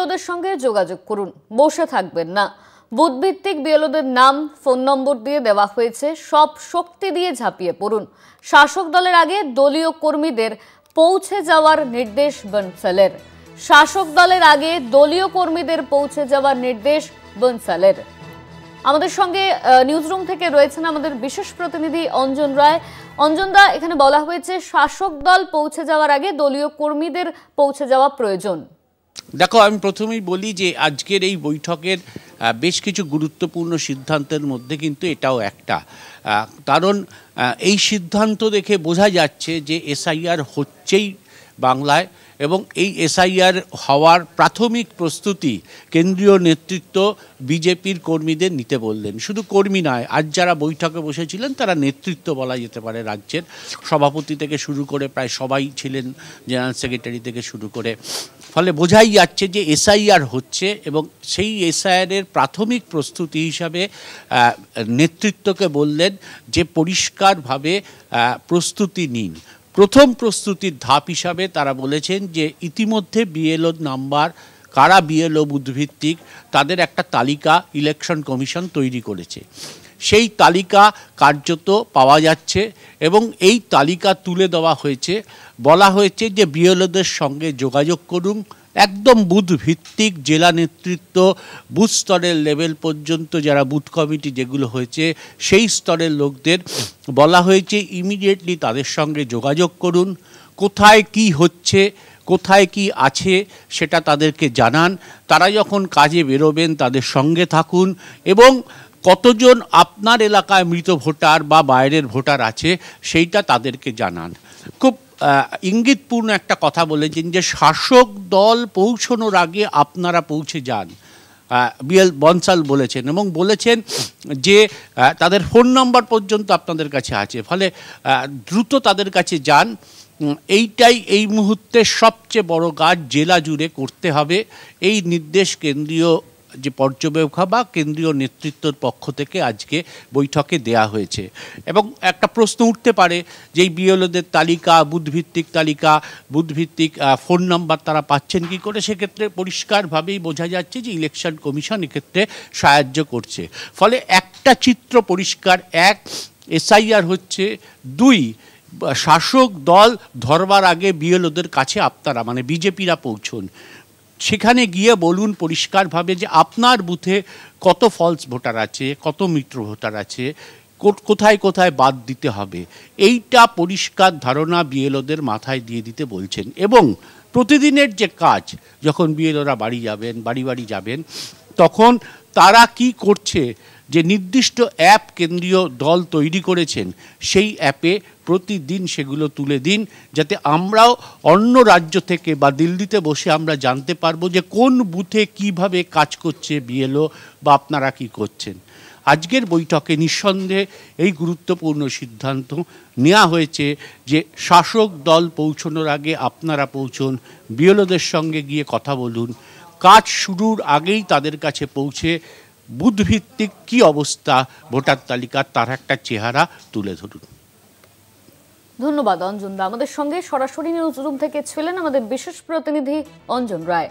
বিএলওদের সঙ্গে যোগাযোগ করুন, বসে থাকবেন না। বুথভিত্তিক বিএলওদের নাম, ফোন নম্বর দিয়ে দেওয়া হয়েছে, সব শক্তি দিয়ে ঝাঁপিয়ে পড়ুন। শাসক দলের আগে দলীয় কর্মীদের পৌঁছে যাওয়ার নির্দেশ বনসালের। শাসক দলের আগে দলীয় কর্মীদের পৌঁছে যাওয়ার নির্দেশ বনসালের। আমাদের সঙ্গে নিউজরুম থেকে রয়েছেন আমাদের বিশেষ প্রতিনিধি অঞ্জন রায়। অঞ্জনদা, এখানে বলা হয়েছে শাসক দল পৌঁছে যাওয়ার আগে দলীয় কর্মীদের পৌঁছে যাওয়া প্রয়োজন। দেখো, আমি প্রথমেই বলি যে আজকের এই বৈঠকের বেশ কিছু গুরুত্বপূর্ণ সিদ্ধান্তের মধ্যে কিন্তু এটাও একটা, কারণ এই সিদ্ধান্ত দেখে বোঝা যাচ্ছে যে এসআইআর হচ্ছেই বাংলায়, এবং এই এসআইআর হওয়ার প্রাথমিক প্রস্তুতি কেন্দ্রীয় নেতৃত্ব বিজেপির কর্মীদের নিতে বললেন। শুধু কর্মী নয়, আজ যারা বৈঠকে বসেছিলেন তারা নেতৃত্ব বলা যেতে পারে। রাজ্যের সভাপতি থেকে শুরু করে প্রায় সবাই ছিলেন, জেনারেল সেক্রেটারি থেকে শুরু করে। ফলে বোঝাই যাচ্ছে যে এসআইআর হচ্ছে, এবং সেই এসআইআরের প্রাথমিক প্রস্তুতি হিসাবে নেতৃত্বকে বললেন যে পরিষ্কারভাবে প্রস্তুতি নিন। প্রথম প্রস্তুতির ধাপ হিসাবে তারা বলেছেন যে ইতিমধ্যে বিএলও নাম্বার, কারা বিএলও বুথভিত্তিক, তাদের একটা তালিকা ইলেকশন কমিশন তৈরি করেছে। সেই তালিকা কার্যত পাওয়া যাচ্ছে, এবং এই তালিকা তুলে দেওয়া হয়েছে। বলা হয়েছে যে বিএলওদের সঙ্গে যোগাযোগ করুন। একদম বুথ ভিত্তিক, জেলা নেতৃত্ব, বুথ স্তরের লেভেল পর্যন্ত যারা বুথ কমিটি যেগুলো হয়েছে সেই স্তরের লোকদের বলা হয়েছে ইমিডিয়েটলি তাদের সঙ্গে যোগাযোগ করুন। কোথায় কি হচ্ছে, কোথায় কি আছে সেটা তাদেরকে জানান। তারা যখন কাজে বেরোবেন তাদের সঙ্গে থাকুন, এবং কতজন আপনার এলাকায় মৃত ভোটার বা বাইরের ভোটার আছে সেইটা তাদেরকে জানান। খুব ইঙ্গিতপূর্ণ একটা কথা বলেছেন যে শাসক দল পৌঁছানোর আগে আপনারা পৌঁছে যান, বনসাল বলেছেন, এবং বলেছেন যে তাদের ফোন নাম্বার পর্যন্ত আপনাদের কাছে আছে। ফলে দ্রুত তাদের কাছে যান। এইটাই এই মুহূর্তে সবচেয়ে বড় কাজ জেলা জুড়ে করতে হবে। এই নির্দেশ কেন্দ্রীয় যে পর্যবেক্ষক বা কেন্দ্রীয় নেতৃত্বের পক্ষ থেকে আজকে বৈঠকে দেয়া হয়েছে। এবং একটা প্রশ্ন উঠতে পারে যে এই বিএলওদের তালিকা, বুথভিত্তিক তালিকা, বুথভিত্তিক ফোন নাম্বার তারা পাচ্ছেন কী করে? সেক্ষেত্রে পরিষ্কারভাবেই বোঝা যাচ্ছে যে ইলেকশন কমিশন এক্ষেত্রে সাহায্য করছে। ফলে একটা চিত্র পরিষ্কার, এক, এসআইআর হচ্ছে, দুই, শাসক দল ধরবার আগে বিএলওদের কাছে আপনারা মানে বিজেপিরা পৌঁছন। সেখানে গিয়ে বলুন পরিষ্কারভাবে যে আপনার বুথে কত ফলস ভোটার আছে, কত মিত্র ভোটার আছে, কোথায় কোথায় বাদ দিতে হবে। এইটা পরিষ্কার ধারণা বিএলওদের মাথায় দিয়ে দিতে বলছেন। এবং প্রতিদিনের যে কাজ, যখন বিএলওরা বাড়ি বাড়ি যাবেন তখন তারা কি করছে, যে নির্দিষ্ট অ্যাপ কেন্দ্রীয় দল তৈরি করেছেন, সেই অ্যাপে প্রতিদিন সেগুলো তুলে দিন, যাতে আমরাও অন্য রাজ্য থেকে বা দিল্লিতে বসে আমরা জানতে পারবো যে কোন বুথে কিভাবে কাজ করছে বিএলও বা আপনারা কি করছেন। আজকের বৈঠকে নিঃসন্দেহে এই গুরুত্বপূর্ণ সিদ্ধান্ত নেওয়া হয়েছে যে শাসক দল পৌঁছানোর আগে আপনারা পৌঁছন, বিএলওদের সঙ্গে গিয়ে কথা বলুন, কাজ শুরুর আগেই তাদের কাছে পৌঁছে বুথভিত্তিক কী অবস্থা ভোটার তালিকার তার একটা চেহারা তুলে ধরুন। ধন্যবাদ অঞ্জন দা। আমাদের সঙ্গে সরাসরি নিউজরুম থেকে ছিলেন আমাদের বিশেষ প্রতিনিধি অঞ্জন রায়।